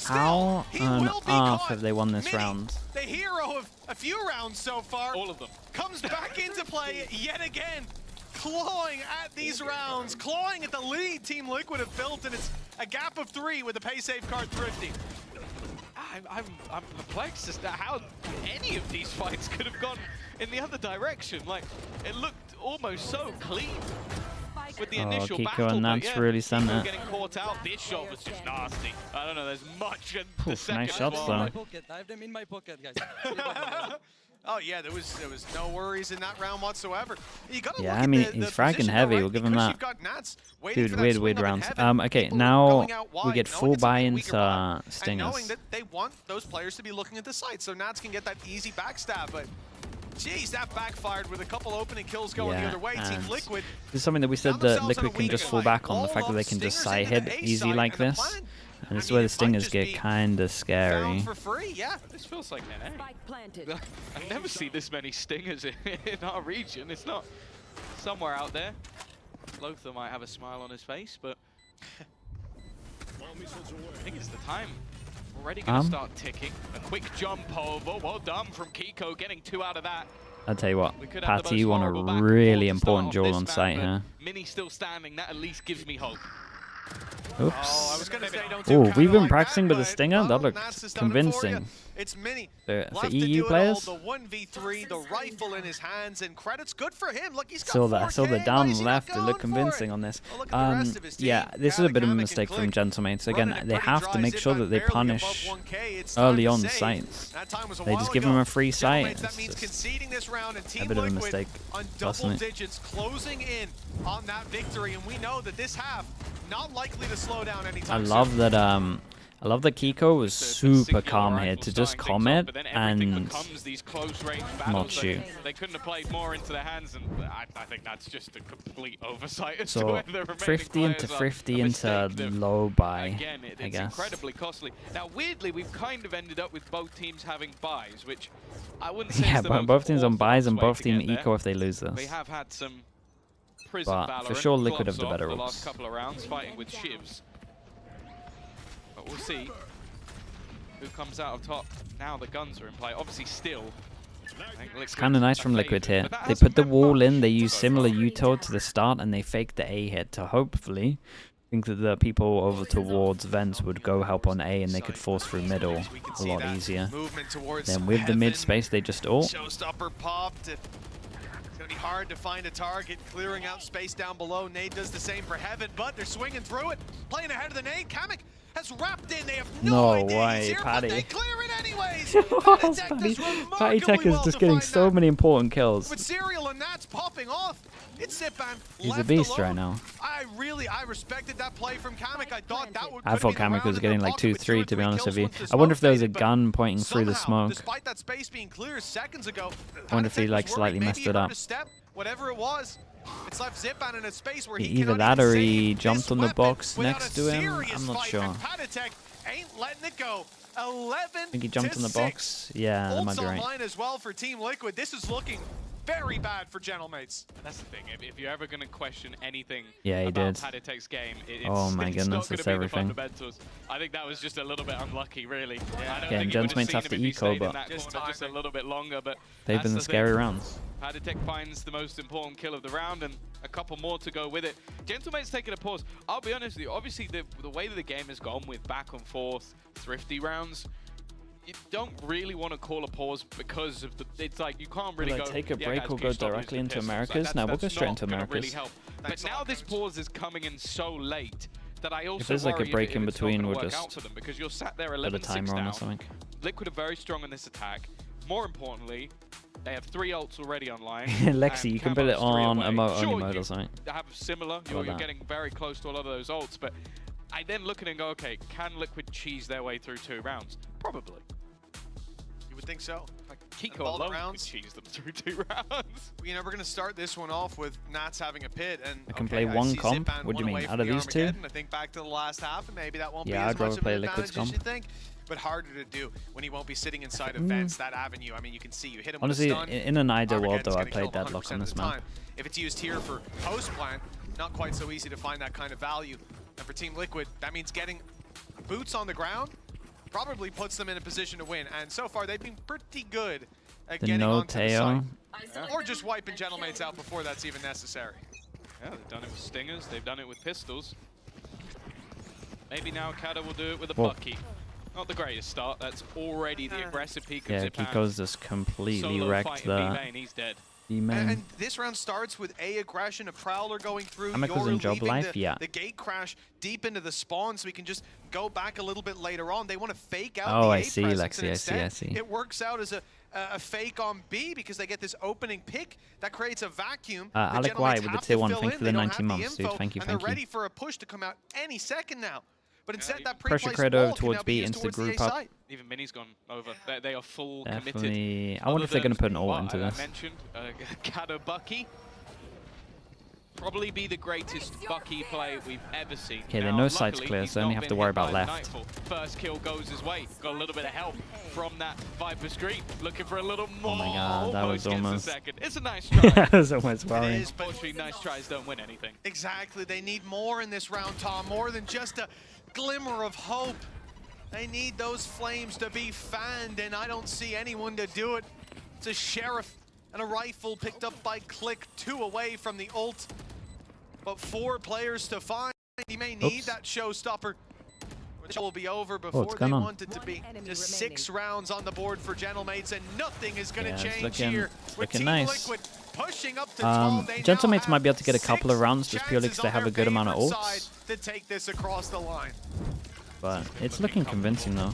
Speaker 1: How on earth have they won this round?
Speaker 3: The hero of a few rounds so far.
Speaker 2: All of them.
Speaker 3: Comes back into play yet again. Clawing at these rounds. Clawing at the lead Team Liquid have built, and it's a gap of 3 with the pay save card thrifty.
Speaker 2: I'm perplexed as to how any of these fights could have gone in the other direction. Like, it looked almost so clean with the initial
Speaker 1: Kiko
Speaker 2: battle.
Speaker 1: and Nats really sent it.
Speaker 2: Getting caught out. This shot was just nasty. I don't know, there's much in the second
Speaker 1: nice shots though.
Speaker 5: I have them in my pocket, guys.
Speaker 3: Oh yeah, there was no worries in that round whatsoever. You gotta
Speaker 1: yeah,
Speaker 3: look
Speaker 1: I mean
Speaker 3: at the
Speaker 1: he's fragging
Speaker 3: position,
Speaker 1: heavy.
Speaker 3: right?
Speaker 1: We'll give him
Speaker 3: Because
Speaker 1: that. Dude, weird rounds. Okay, now we get full buy into Stingers.
Speaker 3: That they want those players to be looking at the site, so Nats can get that easy backstab. But geez, that backfired with a couple opening kills going the other way. Team Liquid.
Speaker 1: This is something that we said that Liquid can just fall back on, the fact that they can just side hit easy like this. And this is where the Stingers get kind of scary.
Speaker 3: For free, yeah.
Speaker 2: This feels like NA. I never see this many Stingers in our region. It's not somewhere out there. Lothar might have a smile on his face, but I think it's the time. Already going to start ticking. A quick jump over. Well done from Kiko, getting 2 out of that.
Speaker 1: I'll tell you what, Patty, you want a really important duel on site here.
Speaker 2: Mini still standing. That at least gives me hope.
Speaker 1: Oops.
Speaker 3: Oh, I was gonna say, don't
Speaker 1: oh, we've been
Speaker 3: like
Speaker 1: practicing
Speaker 3: that,
Speaker 1: with the Stinger. That looked convincing.
Speaker 3: It's Mini.
Speaker 1: For EU players.
Speaker 3: The 1v3, the rifle in his hands, and credits good for him. Look, he's got
Speaker 1: I saw the down left. It looked convincing on this. Yeah, this is a bit of a mistake from Gentlemates. Again, they have to make sure that they punish early on sites. They just give him a free site. It's a bit of a mistake.
Speaker 3: On double digits, closing in on that victory, and we know that this half not likely to slow down anytime soon.
Speaker 1: I love that Kiko was super calm here to just commit and not shoot.
Speaker 2: They couldn't have played more into their hands, and I think that's just a complete oversight.
Speaker 1: So 50 into 50 into low buy,
Speaker 2: Again,
Speaker 1: I
Speaker 2: it's
Speaker 1: guess.
Speaker 2: incredibly costly. Now, weirdly, we've kind of ended up with both teams having buys, which I wouldn't say is the most
Speaker 1: both teams on buys and both
Speaker 2: team
Speaker 1: teams eco if they lose this.
Speaker 2: We have had some prison
Speaker 1: But for sure, Liquid have the better
Speaker 2: the
Speaker 1: ults.
Speaker 2: last couple of rounds, fighting with shivs. But we'll see who comes out of top. Now the guns are in play. Obviously, still.
Speaker 1: It's kind of nice from Liquid here. They put the wall in, they use similar util to the start, and they fake the A hit to hopefully think that the people over towards vents would go help on A and they could force through middle a lot easier. Then with the mid space, they just ult.
Speaker 3: Showstopper popped. It's going to be hard to find a target, clearing out space down below. Nade does the same for Heaven, but they're swinging through it. Playing ahead of the Nade. Kamek has wrapped in. They have no idea
Speaker 1: way,
Speaker 3: here,
Speaker 1: Paddy.
Speaker 3: But they clear it anyways.
Speaker 1: Patty Tech is just getting so many important kills.
Speaker 3: With Serial and Nats popping off, it's Zipan.
Speaker 1: He's a beast right now.
Speaker 3: I respected that play from Kamek. I thought that would.
Speaker 1: I thought Kamek was getting like 2-3 to be honest with you. I wonder if there was a gun pointing through the smoke.
Speaker 3: Despite that space being clear seconds ago,
Speaker 1: I wonder if he like slightly messed it up.
Speaker 3: Whatever it was, it's left Zipan in a space where he
Speaker 1: Either that or he jumped on the box next to him. I'm not sure.
Speaker 3: Ain't letting it go. 11
Speaker 1: I think he jumped on the box. Yeah, that might be right.
Speaker 3: Online as well for Team Liquid. This is looking very bad for Gentlemates.
Speaker 2: That's the thing. If you're ever going to question anything
Speaker 1: Yeah, he
Speaker 2: about
Speaker 1: did.
Speaker 2: Padatek's game,
Speaker 1: Oh my
Speaker 2: it's
Speaker 1: goodness,
Speaker 2: not
Speaker 1: that's
Speaker 2: gonna be
Speaker 1: everything.
Speaker 2: The fundamentals. I think that was just a little bit unlucky, really. I don't
Speaker 1: Yeah,
Speaker 2: think
Speaker 1: and
Speaker 2: you would've
Speaker 1: Gentlemates
Speaker 2: seen
Speaker 1: have
Speaker 2: him
Speaker 1: to
Speaker 2: if he
Speaker 1: eco,
Speaker 2: stayed in
Speaker 1: but
Speaker 2: that
Speaker 3: Just
Speaker 2: corner just a little bit longer. But
Speaker 1: they've
Speaker 2: that's
Speaker 1: been the
Speaker 2: the
Speaker 1: scary
Speaker 2: thing.
Speaker 1: rounds.
Speaker 2: Padatek finds the most important kill of the round and a couple more to go with it. Gentlemate's taking a pause. I'll be honest with you, obviously the way that the game has gone with back and forth, thrifty rounds, you don't really want to call a pause because of the. It's like you can't really
Speaker 1: Will I
Speaker 2: go.
Speaker 1: take a
Speaker 2: "Yeah,
Speaker 1: break
Speaker 2: guys,
Speaker 1: or
Speaker 2: can
Speaker 1: go
Speaker 2: you stop
Speaker 1: directly
Speaker 2: using
Speaker 1: into
Speaker 2: pistols?"
Speaker 1: Americas?
Speaker 2: Like,
Speaker 1: No, we'll go
Speaker 2: that's
Speaker 1: straight
Speaker 2: not
Speaker 1: into
Speaker 2: gonna
Speaker 1: Americas.
Speaker 2: Really help.
Speaker 3: Thanks
Speaker 2: But
Speaker 3: a
Speaker 2: now
Speaker 3: lot,
Speaker 2: this
Speaker 3: coach.
Speaker 2: pause is coming in so late that I also
Speaker 1: there's like a
Speaker 2: worry
Speaker 1: break
Speaker 2: if
Speaker 1: in
Speaker 2: it's not
Speaker 1: between,
Speaker 2: gonna
Speaker 1: we'll
Speaker 2: work
Speaker 1: just
Speaker 2: out for them because you're sat there
Speaker 1: put a
Speaker 2: 11-6
Speaker 1: timer on or
Speaker 2: down.
Speaker 1: something.
Speaker 2: Liquid are very strong in this attack. More importantly, they have 3 ults already online.
Speaker 1: Lexi,
Speaker 2: and
Speaker 1: you can put it
Speaker 2: Camo's 3
Speaker 1: on
Speaker 2: away.
Speaker 1: emote
Speaker 2: Sure,
Speaker 1: only mode
Speaker 2: you
Speaker 1: or something.
Speaker 2: have similar.
Speaker 1: How about
Speaker 2: You're
Speaker 1: that?
Speaker 2: getting very close to a lot of those ults, but I then look at it and go, okay, can Liquid cheese their way through 2 rounds? Probably.
Speaker 3: You would think so.
Speaker 2: Like Kiko
Speaker 3: all the
Speaker 2: alone
Speaker 3: rounds?
Speaker 2: could cheese them through 2 rounds.
Speaker 3: You know, we're going to start this one off with Nats having a pit. And
Speaker 1: I can
Speaker 3: okay,
Speaker 1: play one
Speaker 3: see
Speaker 1: comp?
Speaker 3: Zipan
Speaker 1: What do you
Speaker 3: one
Speaker 1: mean,
Speaker 3: away
Speaker 1: out
Speaker 3: from
Speaker 1: of
Speaker 3: the
Speaker 1: these two?
Speaker 3: Armageddon. I think back to the last half, and maybe that won't be
Speaker 1: Yeah,
Speaker 3: as
Speaker 1: I'd
Speaker 3: much
Speaker 1: rather
Speaker 3: of
Speaker 1: play
Speaker 3: an
Speaker 1: Liquid's
Speaker 3: advantage as you
Speaker 1: comp.
Speaker 3: think. But harder to do when he won't be sitting inside of vents, that avenue. I mean, you can see you hit him
Speaker 1: Honestly,
Speaker 3: with a stun.
Speaker 1: in an ideal world
Speaker 3: Armageddon's
Speaker 1: though, I
Speaker 3: gonna kill
Speaker 1: played
Speaker 3: him
Speaker 1: Deadlock
Speaker 3: 100%
Speaker 1: on
Speaker 3: of
Speaker 1: this
Speaker 3: the
Speaker 1: map.
Speaker 3: time. If it's used here for post plant, not quite so easy to find that kind of value. And for Team Liquid, that means getting boots on the ground probably puts them in a position to win. And so far, they've been pretty good at
Speaker 1: The
Speaker 3: getting
Speaker 1: no
Speaker 3: onto the
Speaker 1: tail.
Speaker 3: site. Or just wiping Gentlemates out before that's even necessary.
Speaker 2: Yeah, they've done it with stingers. They've done it with pistols. Maybe now Kada will do it with a
Speaker 1: Whoa.
Speaker 2: Bucky. Not the greatest start. That's already the aggressive peak of
Speaker 1: Yeah,
Speaker 2: Zipan.
Speaker 1: Kiko's just completely
Speaker 2: Solo
Speaker 1: wrecked
Speaker 2: fighting
Speaker 1: the
Speaker 2: B-main, he's dead.
Speaker 1: B-main.
Speaker 3: And this round starts with A aggression, a Prowler going through.
Speaker 1: Amika's
Speaker 3: You're
Speaker 1: in job
Speaker 3: leaving
Speaker 1: life,
Speaker 3: the,
Speaker 1: yeah.
Speaker 3: the gate crash deep into the spawn so we can just go back a little bit later on. They want to fake out
Speaker 1: Oh,
Speaker 3: the
Speaker 1: I
Speaker 3: A
Speaker 1: see,
Speaker 3: presence,
Speaker 1: Lexi,
Speaker 3: and
Speaker 1: I see,
Speaker 3: instead
Speaker 1: I see.
Speaker 3: It works out as a fake on B because they get this opening pick that creates a vacuum. that
Speaker 1: Alec
Speaker 3: Gentlemates
Speaker 1: White with the
Speaker 3: have
Speaker 1: tier
Speaker 3: to
Speaker 1: 1,
Speaker 3: fill
Speaker 1: thank
Speaker 3: in.
Speaker 1: you for
Speaker 3: They
Speaker 1: the
Speaker 3: don't
Speaker 1: 19
Speaker 3: have the
Speaker 1: months, dude.
Speaker 3: info,
Speaker 1: Thank you,
Speaker 3: and
Speaker 1: thank
Speaker 3: they're
Speaker 1: you.
Speaker 3: ready for a push to come out any second now. But instead, that
Speaker 1: Pressure
Speaker 3: pre-placed
Speaker 1: crowd
Speaker 3: wall
Speaker 1: over
Speaker 3: can
Speaker 1: towards
Speaker 3: now be
Speaker 1: B
Speaker 3: used
Speaker 1: into the
Speaker 3: towards the
Speaker 1: group
Speaker 3: A
Speaker 1: up.
Speaker 3: site.
Speaker 2: Even Mini's gone over. They are full committed.
Speaker 1: Definitely. I wonder if they're going to put an ult into this.
Speaker 2: I mentioned Kada Bucky. Probably be the greatest Bucky play we've ever seen.
Speaker 1: Okay, they
Speaker 2: Now,
Speaker 1: know side's
Speaker 2: luckily,
Speaker 1: clear,
Speaker 2: he's
Speaker 1: so only
Speaker 2: not
Speaker 1: have to
Speaker 2: been
Speaker 1: worry
Speaker 2: hit
Speaker 1: about
Speaker 2: by
Speaker 1: left.
Speaker 2: Nightfall. First kill goes his way. Got a little bit of help from that Viper screen. Looking for a little more.
Speaker 1: Oh my god, that was
Speaker 2: gets the
Speaker 1: almost...
Speaker 2: second. It's a nice try.
Speaker 1: that was almost
Speaker 3: It
Speaker 1: worrying.
Speaker 3: is, but
Speaker 2: Unfortunately, nice tries don't win anything.
Speaker 3: exactly. They need more in this round, Tom. More than just a glimmer of hope. They need those flames to be fanned, and I don't see anyone to do it. It's a Sheriff and a rifle picked up by Click, 2 away from the ult. But 4 players to find. He may need
Speaker 1: Oops.
Speaker 3: that showstopper. Which will be over before
Speaker 1: what's
Speaker 3: they
Speaker 1: going on?
Speaker 3: want it to be.
Speaker 4: One enemy
Speaker 3: Just
Speaker 4: remaining.
Speaker 3: 6 rounds on the board for Gentlemates, and nothing is going to
Speaker 1: Yeah, it's
Speaker 3: change
Speaker 1: looking-
Speaker 3: here.
Speaker 1: it's
Speaker 3: With
Speaker 1: looking
Speaker 3: Team
Speaker 1: nice.
Speaker 3: Liquid pushing up to 12. They now
Speaker 1: Gentlemates might
Speaker 3: have
Speaker 1: be able to get a couple of
Speaker 3: 6
Speaker 1: rounds just purely because
Speaker 3: chances
Speaker 1: they
Speaker 3: on
Speaker 1: have a
Speaker 3: their
Speaker 1: good amount of
Speaker 3: favorite
Speaker 1: ults.
Speaker 3: side to take this across the line.
Speaker 1: But it's looking convincing though.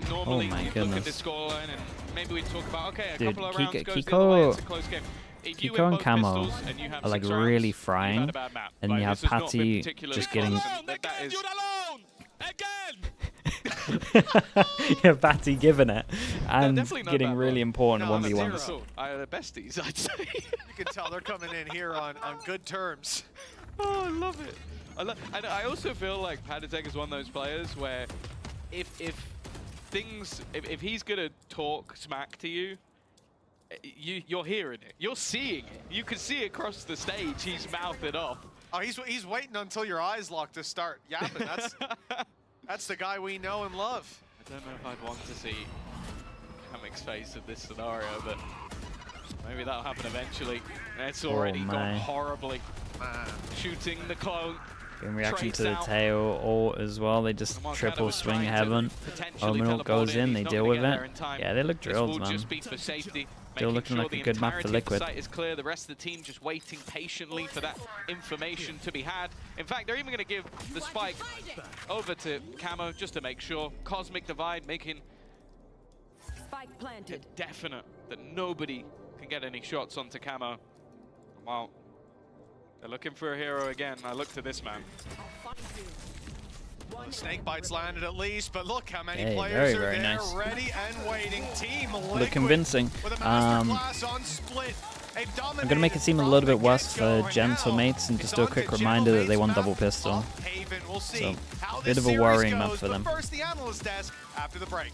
Speaker 2: Normally,
Speaker 1: my
Speaker 2: you look
Speaker 1: goodness.
Speaker 2: at this scoreline and maybe we talk about, okay, a
Speaker 1: Dude,
Speaker 2: couple of rounds
Speaker 1: Kiko-
Speaker 2: goes the other way, it's a
Speaker 1: Kiko-
Speaker 2: close game. If you
Speaker 1: Kiko
Speaker 2: win
Speaker 1: and
Speaker 2: both
Speaker 1: Camo
Speaker 2: pistols and you have
Speaker 1: are like
Speaker 2: 6
Speaker 1: really
Speaker 2: rounds, you've
Speaker 1: frying,
Speaker 2: had a bad map.
Speaker 1: and
Speaker 2: Like,
Speaker 1: you have
Speaker 2: this has not been
Speaker 1: Patty
Speaker 2: particularly
Speaker 1: just
Speaker 2: close,
Speaker 1: getting...
Speaker 2: and that is-
Speaker 1: yeah, Patty giving it and
Speaker 2: definitely not
Speaker 1: getting
Speaker 2: that
Speaker 1: really
Speaker 2: bad.
Speaker 1: important
Speaker 3: No,
Speaker 1: 1v1s.
Speaker 3: zero.
Speaker 2: They're besties, I'd say.
Speaker 3: You can tell they're coming in here on good terms.
Speaker 2: Oh, I love it. And I also feel like Padatek is one of those players where if he's gonna talk smack to you, you're hearing it. You're seeing it. You can see it across the stage. He's mouthed it off.
Speaker 3: Oh, he's waiting until your eyes lock to start yapping. That's the guy we know and love.
Speaker 2: I don't know if I'd want to see Hammock's face of this scenario, but maybe that'll happen eventually. It's already gone
Speaker 1: my.
Speaker 2: horribly.
Speaker 3: Man.
Speaker 2: Shooting the clone.
Speaker 1: In reaction
Speaker 2: Trades
Speaker 1: to the
Speaker 2: out.
Speaker 1: tail ult as well, they just
Speaker 2: And while
Speaker 1: triple
Speaker 2: Kada was
Speaker 1: swing
Speaker 2: trying to
Speaker 1: heaven.
Speaker 2: potentially
Speaker 1: Omen ult
Speaker 2: teleport
Speaker 1: goes in,
Speaker 2: he's
Speaker 1: they
Speaker 2: not
Speaker 1: deal
Speaker 2: gonna
Speaker 1: with
Speaker 2: get
Speaker 1: it.
Speaker 2: there in time.
Speaker 1: Yeah, they look
Speaker 2: This
Speaker 1: drilled,
Speaker 2: will
Speaker 1: man.
Speaker 2: just be for safety,
Speaker 1: Still
Speaker 2: making
Speaker 1: looking
Speaker 2: sure
Speaker 1: like
Speaker 2: the
Speaker 1: a good map for
Speaker 2: entirety of the
Speaker 1: Liquid.
Speaker 2: site is clear. The rest of the team just waiting patiently for that information to be had. In fact, they're even going to give the spike over to Camo just to make sure. Cosmic Divide making
Speaker 4: Spike
Speaker 2: it
Speaker 4: planted.
Speaker 2: definite that nobody can get any shots onto Camo. Well, they're looking for a hero again. I look to this man.
Speaker 3: Snake bites landed at least, but look how many
Speaker 1: Hey,
Speaker 3: players
Speaker 1: very,
Speaker 3: are
Speaker 1: very
Speaker 3: there,
Speaker 1: nice.
Speaker 3: ready and waiting. Team Liquid
Speaker 1: Look convincing.
Speaker 3: with a masterclass on Split.
Speaker 1: I'm gonna make it seem a little bit worse for Gentlemates and just do a quick reminder that they won double pistol.
Speaker 3: We'll see
Speaker 1: So,
Speaker 3: how
Speaker 1: bit
Speaker 3: this
Speaker 1: of a
Speaker 3: series
Speaker 1: worrying map
Speaker 3: goes,
Speaker 1: for
Speaker 3: but
Speaker 1: them.
Speaker 3: First, the analyst desk after the break.